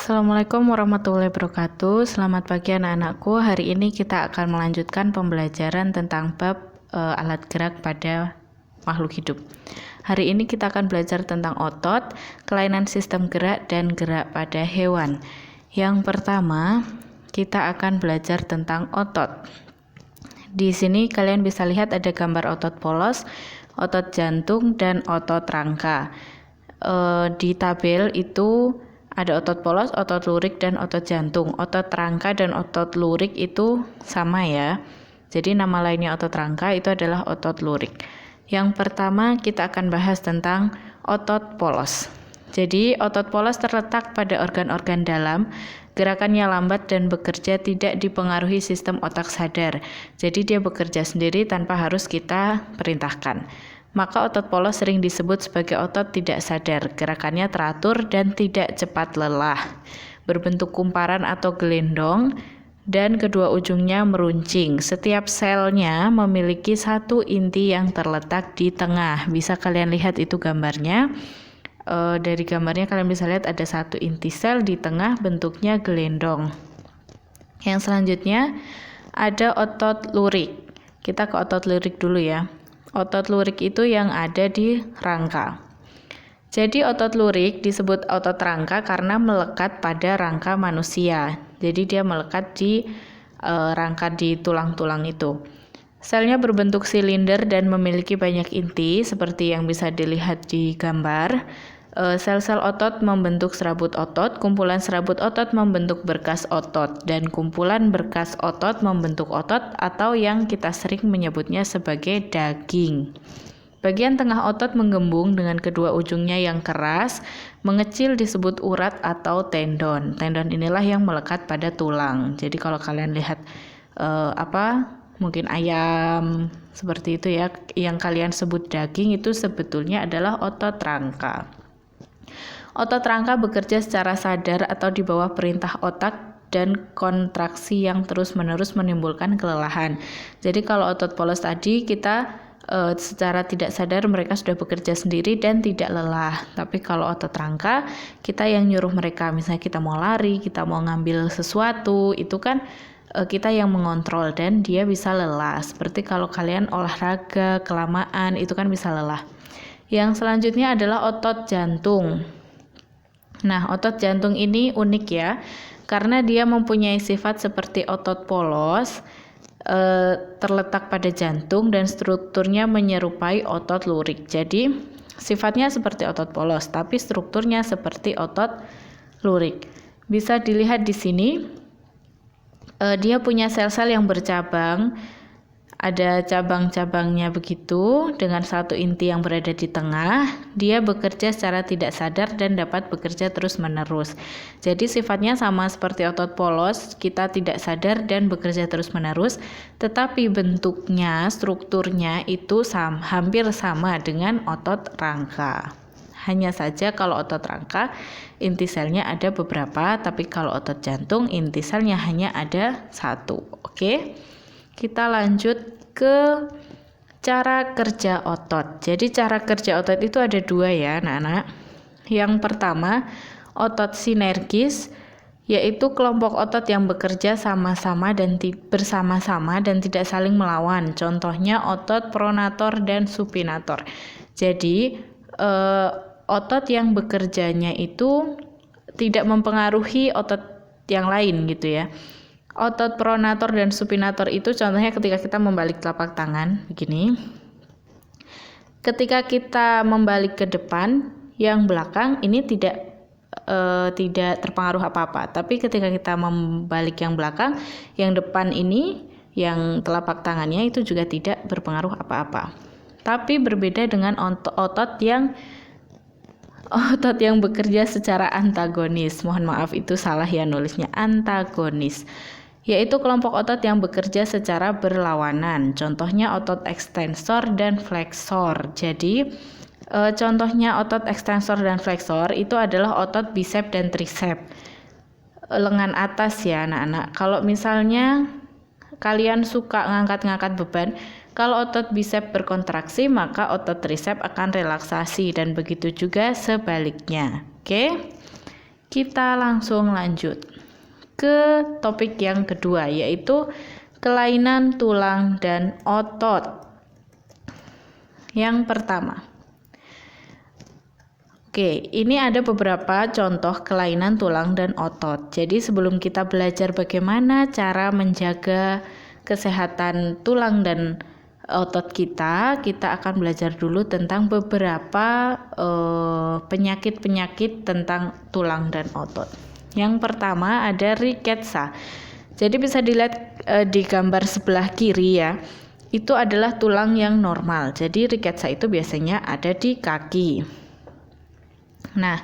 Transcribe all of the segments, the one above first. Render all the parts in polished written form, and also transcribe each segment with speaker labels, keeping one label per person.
Speaker 1: Assalamualaikum warahmatullahi wabarakatuh. Selamat pagi anak-anakku. Hari ini kita akan melanjutkan pembelajaran tentang bab alat gerak pada makhluk hidup. Hari ini kita akan belajar tentang otot, kelainan sistem gerak, dan gerak pada hewan. Yang pertama, kita akan belajar tentang otot. Di sini kalian bisa lihat ada gambar otot polos, otot jantung, dan otot rangka. Di tabel itu ada otot polos, otot lurik, dan otot jantung. Otot rangka dan otot lurik itu sama ya. Jadi nama lainnya otot rangka itu adalah otot lurik. Yang pertama kita akan bahas tentang otot polos. Jadi otot polos terletak pada organ-organ dalam, gerakannya lambat dan bekerja tidak dipengaruhi sistem otak sadar. Jadi dia bekerja sendiri tanpa harus kita perintahkan. Maka otot polos sering disebut sebagai otot tidak sadar, gerakannya teratur dan tidak cepat lelah, berbentuk kumparan atau gelendong, dan kedua ujungnya meruncing. Setiap selnya memiliki satu inti yang terletak di tengah. Bisa kalian lihat itu gambarnya. Dari gambarnya kalian bisa lihat ada satu inti sel di tengah, bentuknya gelendong. Yang selanjutnya ada otot lurik. Kita ke otot lurik dulu ya. Otot lurik itu yang ada di rangka. Jadi otot lurik disebut otot rangka karena melekat pada rangka manusia. Jadi dia melekat di rangka di tulang-tulang itu. Selnya berbentuk silinder dan memiliki banyak inti seperti yang bisa dilihat di gambar. Sel-sel otot membentuk serabut otot, kumpulan serabut otot membentuk berkas otot, dan kumpulan berkas otot membentuk otot atau yang kita sering menyebutnya sebagai daging. Bagian tengah otot menggembung dengan kedua ujungnya yang keras, mengecil disebut urat atau tendon. Tendon inilah yang melekat pada tulang. Jadi kalau kalian lihat mungkin ayam seperti itu ya, yang kalian sebut daging itu sebetulnya adalah otot rangka. Otot rangka bekerja secara sadar atau di bawah perintah otak dan kontraksi yang terus-menerus menimbulkan kelelahan. Jadi kalau otot polos tadi kita secara tidak sadar mereka sudah bekerja sendiri dan tidak lelah. Tapi kalau otot rangka kita yang nyuruh mereka, misalnya kita mau lari, kita mau ngambil sesuatu, itu kan kita yang mengontrol dan dia bisa lelah. Seperti kalau kalian olahraga kelamaan itu kan bisa lelah. Yang selanjutnya adalah otot jantung. Nah, otot jantung ini unik ya, karena dia mempunyai sifat seperti otot polos, terletak pada jantung dan strukturnya menyerupai otot lurik. Jadi, sifatnya seperti otot polos, tapi strukturnya seperti otot lurik. Bisa dilihat di sini, dia punya sel-sel yang bercabang. Ada cabang-cabangnya begitu dengan satu inti yang berada di tengah. Dia bekerja secara tidak sadar dan dapat bekerja terus-menerus. Jadi sifatnya sama seperti otot polos, kita tidak sadar dan bekerja terus-menerus, tetapi bentuknya, strukturnya itu hampir sama dengan otot rangka. Hanya saja kalau otot rangka inti selnya ada beberapa, tapi kalau otot jantung inti selnya hanya ada satu. Oke? Kita lanjut ke cara kerja otot. Jadi cara kerja otot itu ada dua ya anak-anak. Yang pertama otot sinergis, yaitu kelompok otot yang bekerja sama-sama dan bersama-sama dan tidak saling melawan. Contohnya otot pronator dan supinator. Jadi otot yang bekerjanya itu tidak mempengaruhi otot yang lain gitu ya. Otot pronator dan supinator itu contohnya ketika kita membalik telapak tangan begini. Ketika kita membalik ke depan, yang belakang ini tidak terpengaruh apa-apa. Tapi ketika kita membalik yang belakang, yang depan ini, yang telapak tangannya itu juga tidak berpengaruh apa-apa. Tapi berbeda dengan otot yang bekerja secara antagonis. Mohon maaf itu salah ya nulisnya, antagonis. Yaitu kelompok otot yang bekerja secara berlawanan. Contohnya otot ekstensor dan fleksor. Jadi contohnya otot ekstensor dan fleksor itu adalah otot bisep dan trisep. Lengan atas ya anak-anak. Kalau misalnya kalian suka ngangkat-ngangkat beban, kalau otot bisep berkontraksi maka otot trisep akan relaksasi dan begitu juga sebaliknya. Oke? Kita langsung lanjut ke topik yang kedua, yaitu kelainan tulang dan otot. Yang pertama, ini ada beberapa contoh kelainan tulang dan otot. Jadi sebelum kita belajar bagaimana cara menjaga kesehatan tulang dan otot kita akan belajar dulu tentang beberapa penyakit-penyakit tentang tulang dan otot. Yang pertama ada riketsa. Jadi bisa dilihat di gambar sebelah kiri ya. Itu adalah tulang yang normal. Jadi riketsa itu biasanya ada di kaki. Nah,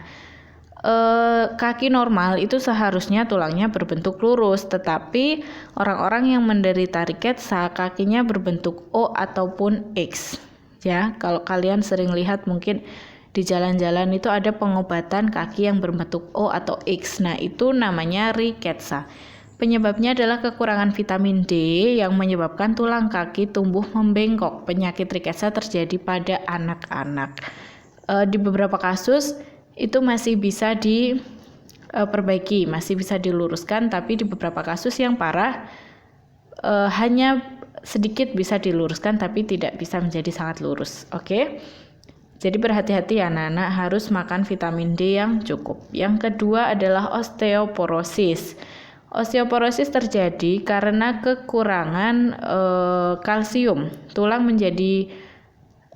Speaker 1: kaki normal itu seharusnya tulangnya berbentuk lurus, tetapi orang-orang yang menderita riketsa kakinya berbentuk O ataupun X. Ya, kalau kalian sering lihat mungkin di jalan-jalan itu ada pengobatan kaki yang berbentuk O atau X. Nah, itu namanya riketsa. Penyebabnya adalah kekurangan vitamin D yang menyebabkan tulang kaki tumbuh membengkok. Penyakit riketsa terjadi pada anak-anak. Di beberapa kasus itu masih bisa diperbaiki, masih bisa diluruskan, tapi di beberapa kasus yang parah hanya sedikit bisa diluruskan tapi tidak bisa menjadi sangat lurus. Oke. Jadi berhati-hati ya anak-anak, harus makan vitamin D yang cukup. Yang kedua adalah osteoporosis. Osteoporosis terjadi karena kekurangan kalsium. Tulang menjadi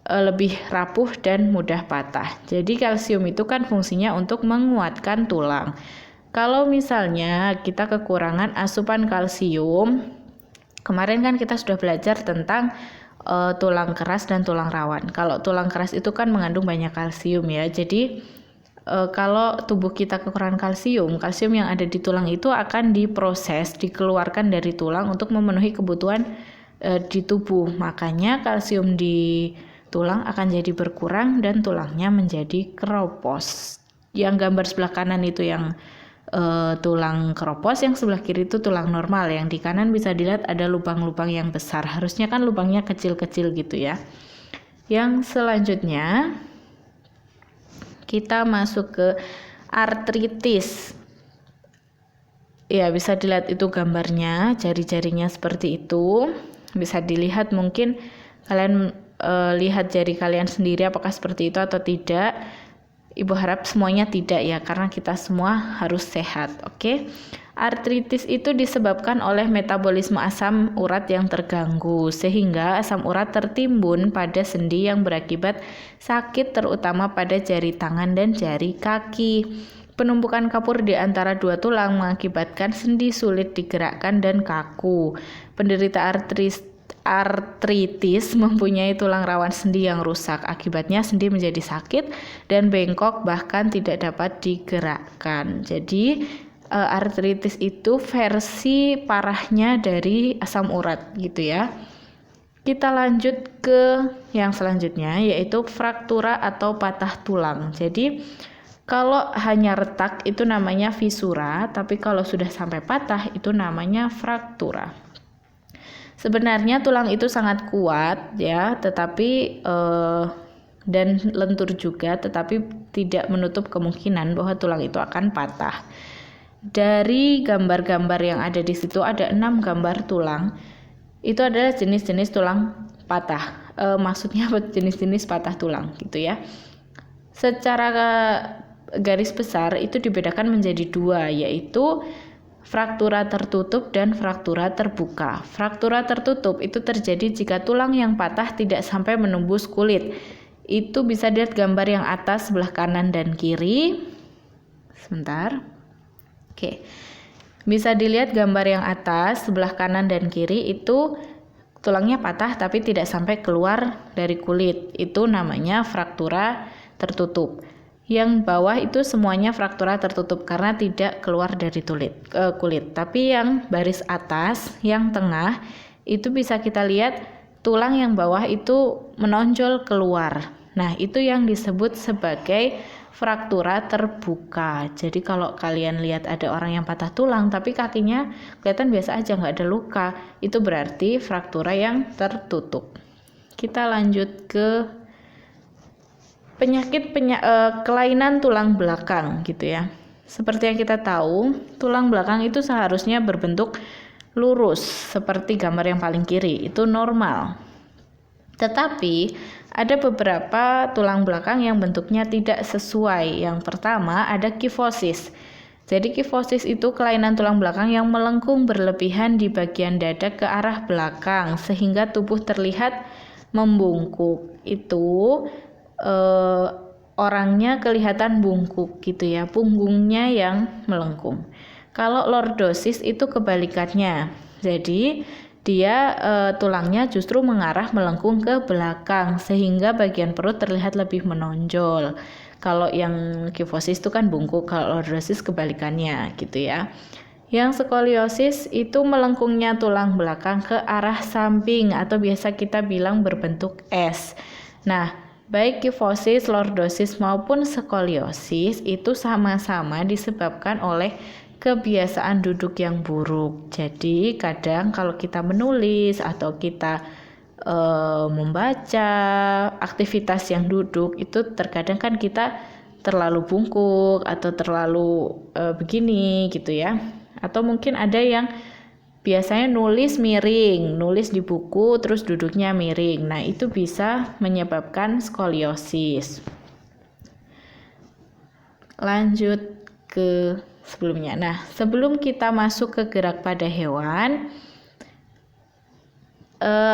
Speaker 1: lebih rapuh dan mudah patah. Jadi kalsium itu kan fungsinya untuk menguatkan tulang. Kalau misalnya kita kekurangan asupan kalsium, kemarin kan kita sudah belajar tentang tulang keras dan tulang rawan. Kalau tulang keras itu kan mengandung banyak kalsium ya. Jadi kalau tubuh kita kekurangan kalsium yang ada di tulang itu akan diproses, dikeluarkan dari tulang untuk memenuhi kebutuhan di tubuh. Makanya kalsium di tulang akan jadi berkurang dan tulangnya menjadi keropos. Yang gambar sebelah kanan itu yang tulang keropos, yang sebelah kiri itu tulang normal. Yang di kanan bisa dilihat ada lubang-lubang yang besar. Harusnya kan lubangnya kecil-kecil gitu ya. Yang selanjutnya kita masuk ke artritis. Ya, bisa dilihat itu gambarnya, jari-jarinya seperti itu. Bisa dilihat, mungkin kalian lihat jari kalian sendiri apakah seperti itu atau tidak. Ibu harap semuanya tidak ya, karena kita semua harus sehat. Oke. Artritis itu disebabkan oleh metabolisme asam urat yang terganggu, sehingga asam urat tertimbun pada sendi yang berakibat sakit terutama pada jari tangan dan jari kaki. Penumpukan kapur di antara dua tulang mengakibatkan sendi sulit digerakkan dan kaku. Penderita artritis mempunyai tulang rawan sendi yang rusak. Akibatnya sendi menjadi sakit dan bengkok, bahkan tidak dapat digerakkan. Jadi artritis itu versi parahnya dari asam urat gitu ya. Kita lanjut ke yang selanjutnya, yaitu fraktura atau patah tulang. Jadi kalau hanya retak itu namanya fisura, tapi kalau sudah sampai patah itu namanya fraktura. Sebenarnya tulang itu sangat kuat ya, tetapi dan lentur juga, tetapi tidak menutup kemungkinan bahwa tulang itu akan patah. Dari gambar-gambar yang ada di situ ada 6 gambar tulang. Itu adalah jenis-jenis tulang patah. Maksudnya jenis-jenis patah tulang gitu ya. Secara garis besar itu dibedakan menjadi 2, yaitu fraktura tertutup dan fraktura terbuka. Fraktura tertutup itu terjadi jika tulang yang patah tidak sampai menembus kulit. Itu bisa dilihat gambar yang atas sebelah kanan dan kiri. Sebentar. Oke. Bisa dilihat gambar yang atas sebelah kanan dan kiri itu tulangnya patah tapi tidak sampai keluar dari kulit. Itu namanya fraktura tertutup. Yang bawah itu semuanya fraktura tertutup karena tidak keluar dari kulit. Tapi yang baris atas, yang tengah, itu bisa kita lihat tulang yang bawah itu menonjol keluar. Nah, itu yang disebut sebagai fraktura terbuka. Jadi kalau kalian lihat ada orang yang patah tulang tapi kakinya kelihatan biasa aja, nggak ada luka, itu berarti fraktura yang tertutup. Kita lanjut ke penyakit kelainan tulang belakang gitu ya. seperti yang kita tahu, tulang belakang itu seharusnya berbentuk lurus seperti gambar yang paling kiri, itu normal. Tetapi ada beberapa tulang belakang yang bentuknya tidak sesuai. Yang pertama ada kifosis. Jadi kifosis itu kelainan tulang belakang yang melengkung berlebihan di bagian dada ke arah belakang sehingga tubuh terlihat membungkuk. Itu orangnya kelihatan bungkuk gitu ya, punggungnya yang melengkung. Kalau lordosis itu kebalikannya. Jadi dia tulangnya justru mengarah melengkung ke belakang sehingga bagian perut terlihat lebih menonjol. Kalau yang kifosis itu kan bungkuk, kalau lordosis kebalikannya gitu ya. Yang skoliosis itu melengkungnya tulang belakang ke arah samping atau biasa kita bilang berbentuk S. Nah, baik kifosis, lordosis maupun skoliosis itu sama-sama disebabkan oleh kebiasaan duduk yang buruk. Jadi kadang kalau kita menulis atau kita membaca aktivitas yang duduk itu terkadang kan kita terlalu bungkuk atau terlalu begini gitu ya, atau mungkin ada yang biasanya nulis miring, nulis di buku terus duduknya miring. Nah itu bisa menyebabkan skoliosis. Lanjut ke sebelumnya. Nah sebelum kita masuk ke gerak pada hewan,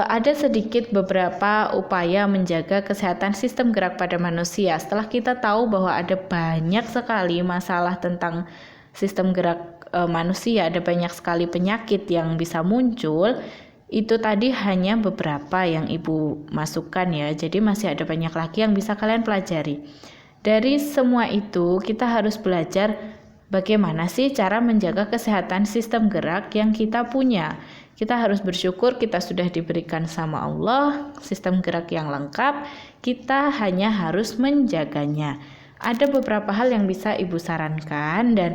Speaker 1: ada sedikit beberapa upaya menjaga kesehatan sistem gerak pada manusia. Setelah kita tahu bahwa ada banyak sekali masalah tentang sistem gerak manusia, ada banyak sekali penyakit yang bisa muncul, itu tadi hanya beberapa yang Ibu masukkan ya. Jadi masih ada banyak lagi yang bisa kalian pelajari. Dari semua itu kita harus belajar bagaimana sih cara menjaga kesehatan sistem gerak yang kita punya. Kita harus bersyukur kita sudah diberikan sama Allah sistem gerak yang lengkap, kita hanya harus menjaganya. Ada beberapa hal yang bisa Ibu sarankan dan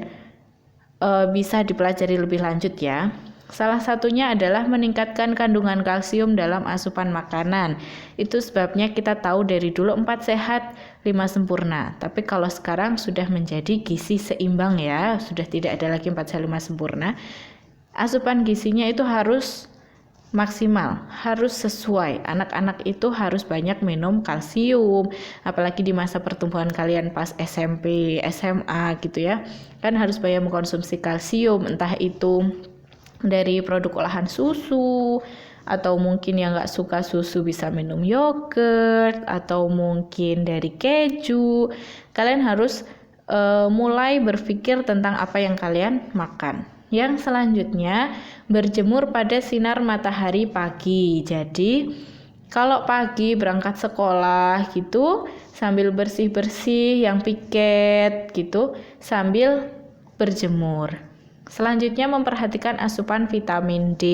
Speaker 1: bisa dipelajari lebih lanjut ya. Salah satunya adalah meningkatkan kandungan kalsium dalam asupan makanan. Itu sebabnya kita tahu dari dulu 4 sehat, 5 sempurna. Tapi kalau sekarang sudah menjadi gizi seimbang ya, sudah tidak ada lagi 4 sehat, 5 sempurna. Asupan gizinya itu harus maksimal, harus sesuai. Anak-anak itu harus banyak minum kalsium, apalagi di masa pertumbuhan kalian pas SMP, SMA gitu ya. Kan harus banyak mengkonsumsi kalsium, entah itu dari produk olahan susu, atau mungkin yang nggak suka susu bisa minum yogurt, atau mungkin dari keju. Kalian harus mulai berpikir tentang apa yang kalian makan. Yang selanjutnya, berjemur pada sinar matahari pagi. Jadi, kalau pagi berangkat sekolah gitu, sambil bersih-bersih yang piket gitu, sambil berjemur. Selanjutnya, memperhatikan asupan vitamin D.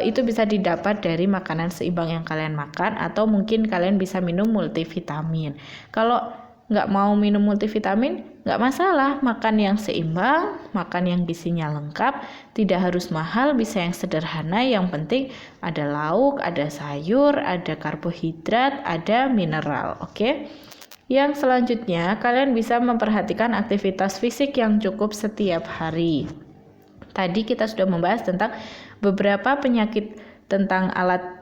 Speaker 1: Itu bisa didapat dari makanan seimbang yang kalian makan, atau mungkin kalian bisa minum multivitamin. Kalau nggak mau minum multivitamin, nggak masalah, makan yang seimbang, makan yang gizinya lengkap, tidak harus mahal, bisa yang sederhana, yang penting ada lauk, ada sayur, ada karbohidrat, ada mineral, oke? Yang selanjutnya, kalian bisa memperhatikan aktivitas fisik yang cukup setiap hari. Tadi kita sudah membahas tentang beberapa penyakit tentang alat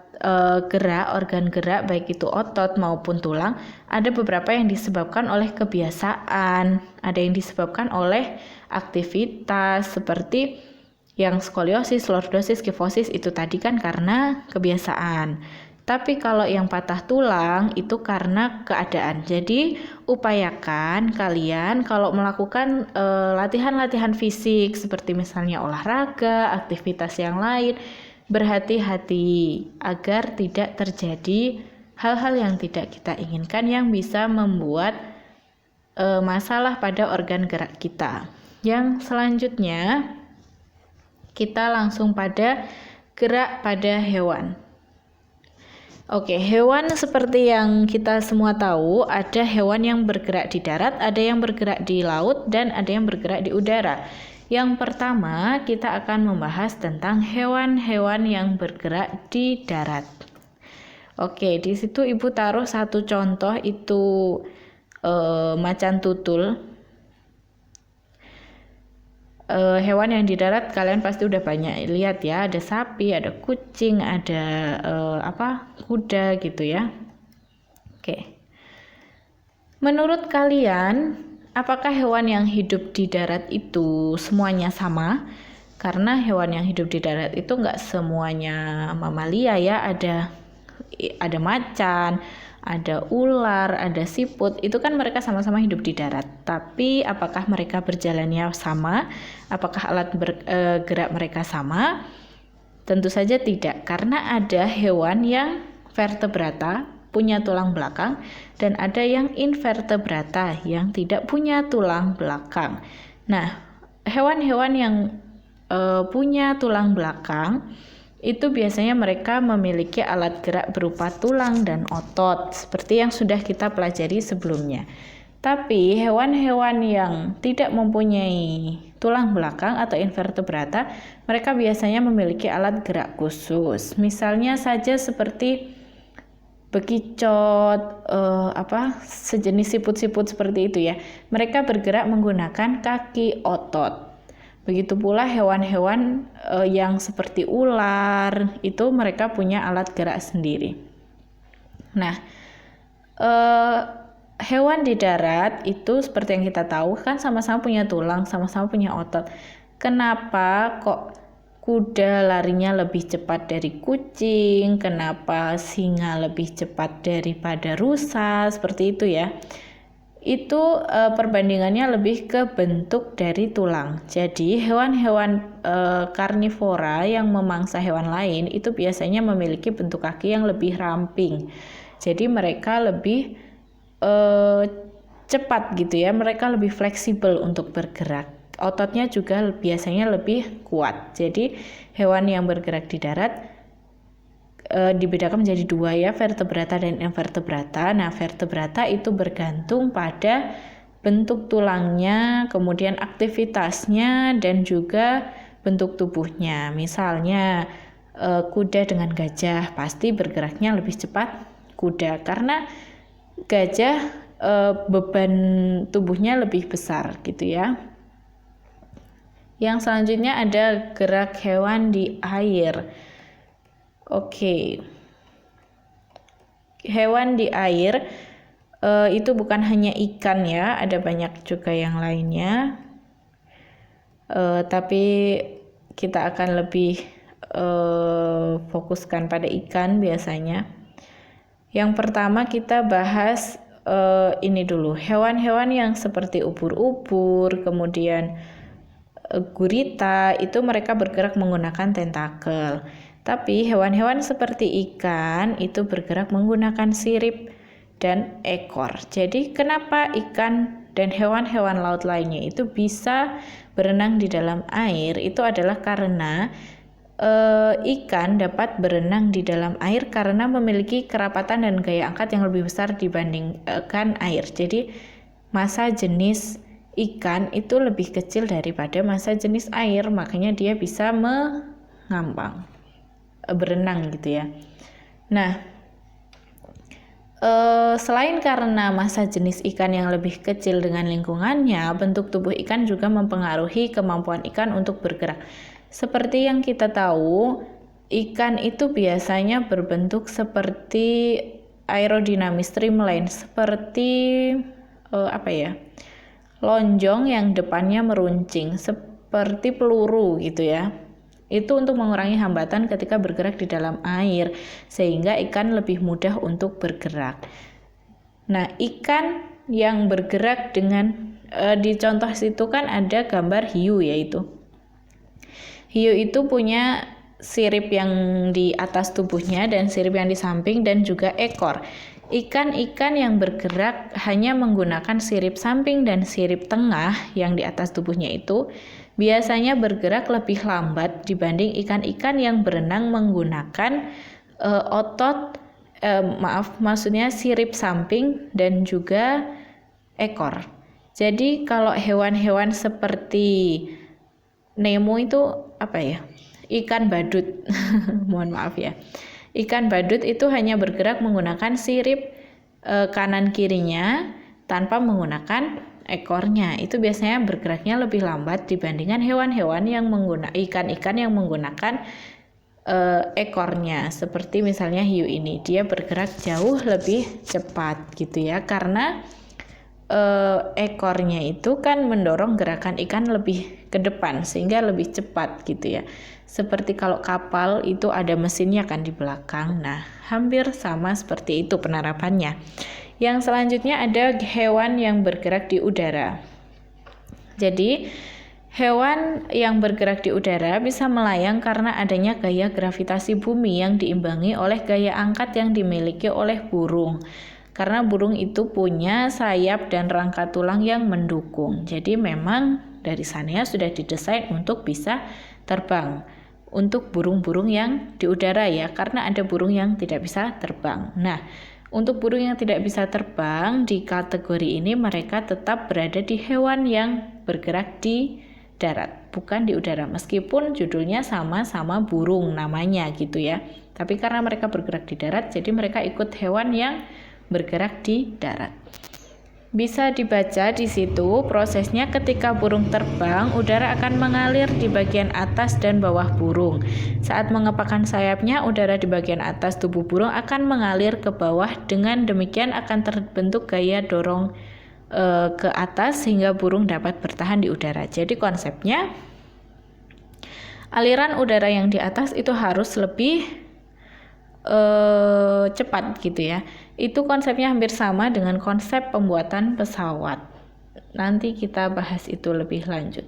Speaker 1: gerak, organ gerak, baik itu otot maupun tulang. Ada beberapa yang disebabkan oleh kebiasaan, ada yang disebabkan oleh aktivitas seperti yang skoliosis, lordosis, kifosis itu tadi kan karena kebiasaan. Tapi kalau yang patah tulang itu karena keadaan. Jadi upayakan kalian kalau melakukan latihan-latihan fisik seperti misalnya olahraga, aktivitas yang lain, berhati-hati agar tidak terjadi hal-hal yang tidak kita inginkan yang bisa membuat masalah pada organ gerak kita. Yang selanjutnya kita langsung pada gerak pada hewan. Oke, hewan seperti yang kita semua tahu, ada hewan yang bergerak di darat, ada yang bergerak di laut, dan ada yang bergerak di udara. Yang pertama, kita akan membahas tentang hewan-hewan yang bergerak di darat. Oke, di situ Ibu taruh satu contoh itu macan tutul. hewan yang di darat kalian pasti udah banyak lihat ya, ada sapi, ada kucing, ada kuda gitu ya. Oke. Menurut kalian, apakah hewan yang hidup di darat itu semuanya sama? Karena hewan yang hidup di darat itu nggak semuanya mamalia ya, ada macan, ada ular, ada siput, itu kan mereka sama-sama hidup di darat. Tapi apakah mereka berjalannya sama? Apakah alat gerak mereka sama? Tentu saja tidak, karena ada hewan yang vertebrata, punya tulang belakang, dan ada yang invertebrata, yang tidak punya tulang belakang. Nah, hewan-hewan yang punya tulang belakang, itu biasanya mereka memiliki alat gerak berupa tulang dan otot, seperti yang sudah kita pelajari sebelumnya. Tapi hewan-hewan yang tidak mempunyai tulang belakang atau invertebrata, mereka biasanya memiliki alat gerak khusus. Misalnya saja seperti bekicot, sejenis siput-siput seperti itu ya. Mereka bergerak menggunakan kaki otot. Begitu pula hewan-hewan yang seperti ular, itu mereka punya alat gerak sendiri. Nah, hewan di darat itu seperti yang kita tahu kan sama-sama punya tulang, sama-sama punya otot. Kenapa kok kuda larinya lebih cepat dari kucing? Kenapa singa lebih cepat daripada rusa? Seperti itu ya. Itu perbandingannya lebih ke bentuk dari tulang. Jadi hewan-hewan karnivora yang memangsa hewan lain itu biasanya memiliki bentuk kaki yang lebih ramping. Jadi mereka lebih cepat gitu ya, mereka lebih fleksibel untuk bergerak. Ototnya juga biasanya lebih kuat. Jadi hewan yang bergerak di darat dibedakan menjadi dua ya, vertebrata dan invertebrata. Nah, vertebrata itu bergantung pada bentuk tulangnya, kemudian aktivitasnya, dan juga bentuk tubuhnya. Misalnya kuda dengan gajah, pasti bergeraknya lebih cepat kuda, karena gajah beban tubuhnya lebih besar gitu ya. Yang selanjutnya ada gerak hewan di air. Oke. Hewan di air itu bukan hanya ikan ya, ada banyak juga yang lainnya. Tapi kita akan lebih fokuskan pada ikan biasanya. Yang pertama kita bahas ini dulu, hewan-hewan yang seperti ubur-ubur, kemudian gurita, itu mereka bergerak menggunakan tentakel. Tapi hewan-hewan seperti ikan itu bergerak menggunakan sirip dan ekor. Jadi kenapa ikan dan hewan-hewan laut lainnya itu bisa berenang di dalam air? Itu adalah karena ikan dapat berenang di dalam air karena memiliki kerapatan dan gaya angkat yang lebih besar dibandingkan air. Jadi massa jenis ikan itu lebih kecil daripada massa jenis air, makanya dia bisa mengambang, berenang gitu ya. Nah, selain karena massa jenis ikan yang lebih kecil dengan lingkungannya, bentuk tubuh ikan juga mempengaruhi kemampuan ikan untuk bergerak. Seperti yang kita tahu, ikan itu biasanya berbentuk seperti aerodinamis streamline, seperti lonjong yang depannya meruncing, seperti peluru gitu ya. Itu untuk mengurangi hambatan ketika bergerak di dalam air, sehingga ikan lebih mudah untuk bergerak. Nah, ikan yang bergerak dengan di contoh situ kan ada gambar hiu, yaitu hiu itu punya sirip yang di atas tubuhnya dan sirip yang di samping dan juga ekor. Ikan-ikan yang bergerak hanya menggunakan sirip samping dan sirip tengah yang di atas tubuhnya itu biasanya bergerak lebih lambat dibanding ikan-ikan yang berenang menggunakan maksudnya sirip samping dan juga ekor. Jadi kalau hewan-hewan seperti Nemo itu ikan badut. Mohon maaf ya. Ikan badut itu hanya bergerak menggunakan sirip kanan kirinya tanpa menggunakan ekornya. Itu biasanya bergeraknya lebih lambat dibandingkan hewan-hewan yang menggunakan ikan-ikan yang menggunakan ekornya. Seperti misalnya hiu ini, dia bergerak jauh lebih cepat gitu ya, karena ekornya itu kan mendorong gerakan ikan lebih ke depan sehingga lebih cepat gitu ya. Seperti kalau kapal itu ada mesinnya kan di belakang. Nah, hampir sama seperti itu penerapannya. Yang selanjutnya ada hewan yang bergerak di udara. Jadi, hewan yang bergerak di udara bisa melayang karena adanya gaya gravitasi bumi yang diimbangi oleh gaya angkat yang dimiliki oleh burung. Karena burung itu punya sayap dan rangka tulang yang mendukung. Jadi memang dari sana sudah didesain untuk bisa terbang. Untuk burung-burung yang di udara ya, karena ada burung yang tidak bisa terbang. Nah, untuk burung yang tidak bisa terbang di kategori ini mereka tetap berada di hewan yang bergerak di darat, bukan di udara. Meskipun judulnya sama-sama burung namanya gitu ya. Tapi karena mereka bergerak di darat, jadi mereka ikut hewan yang bergerak di darat. Bisa dibaca di situ prosesnya ketika burung terbang, udara akan mengalir di bagian atas dan bawah burung. Saat mengepakkan sayapnya, udara di bagian atas tubuh burung akan mengalir ke bawah. Dengan demikian akan terbentuk gaya dorong ke atas sehingga burung dapat bertahan di udara. Jadi konsepnya aliran udara yang di atas itu harus lebih cepat gitu ya. Itu konsepnya hampir sama dengan konsep pembuatan pesawat. Nanti kita bahas itu lebih lanjut.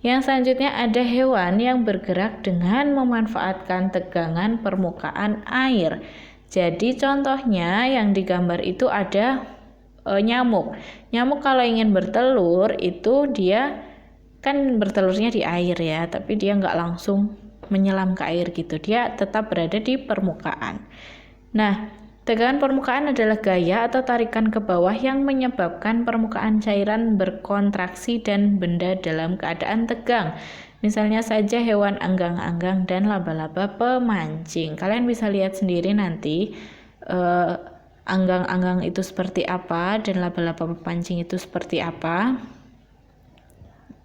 Speaker 1: Yang selanjutnya ada hewan yang bergerak dengan memanfaatkan tegangan permukaan air. Jadi contohnya yang digambar itu ada nyamuk. Nyamuk kalau ingin bertelur itu dia kan bertelurnya di air ya, tapi dia nggak langsung menyelam ke air gitu. Dia tetap berada di permukaan. Nah, tegangan permukaan adalah gaya atau tarikan ke bawah yang menyebabkan permukaan cairan berkontraksi dan benda dalam keadaan tegang. Misalnya saja hewan anggang-anggang dan laba-laba pemancing. Kalian bisa lihat sendiri nanti anggang-anggang itu seperti apa dan laba-laba pemancing itu seperti apa.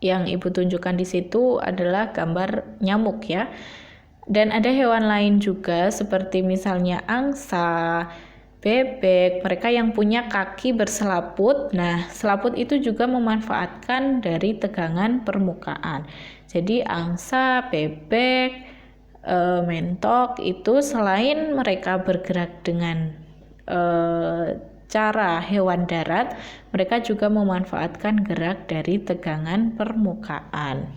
Speaker 1: Yang Ibu tunjukkan di situ adalah gambar nyamuk ya. Dan ada hewan lain juga seperti misalnya angsa, bebek, mereka yang punya kaki berselaput. Nah, selaput itu juga memanfaatkan dari tegangan permukaan. Jadi angsa, bebek, mentok itu selain mereka bergerak dengan cara hewan darat, mereka juga memanfaatkan gerak dari tegangan permukaan.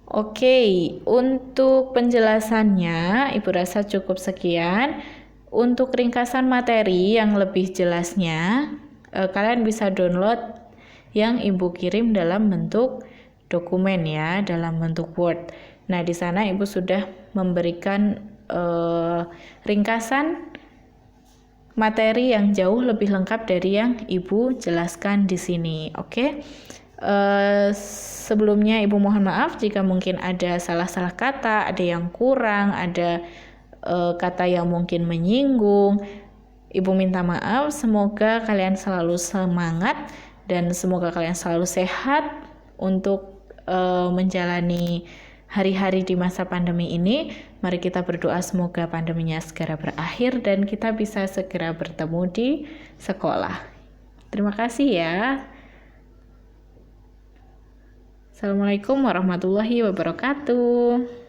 Speaker 1: Oke, untuk penjelasannya Ibu rasa cukup sekian. Untuk ringkasan materi yang lebih jelasnya, kalian bisa download yang Ibu kirim dalam bentuk dokumen ya, dalam bentuk Word. Nah, di sana Ibu sudah memberikan ringkasan materi yang jauh lebih lengkap dari yang Ibu jelaskan di sini. Oke. Sebelumnya Ibu mohon maaf jika mungkin ada salah-salah kata, ada yang kurang, ada kata yang mungkin menyinggung. Ibu minta maaf, semoga kalian selalu semangat dan semoga kalian selalu sehat untuk menjalani hari-hari di masa pandemi ini. Mari kita berdoa semoga pandeminya segera berakhir dan kita bisa segera bertemu di sekolah. Terima kasih ya. Assalamualaikum warahmatullahi wabarakatuh.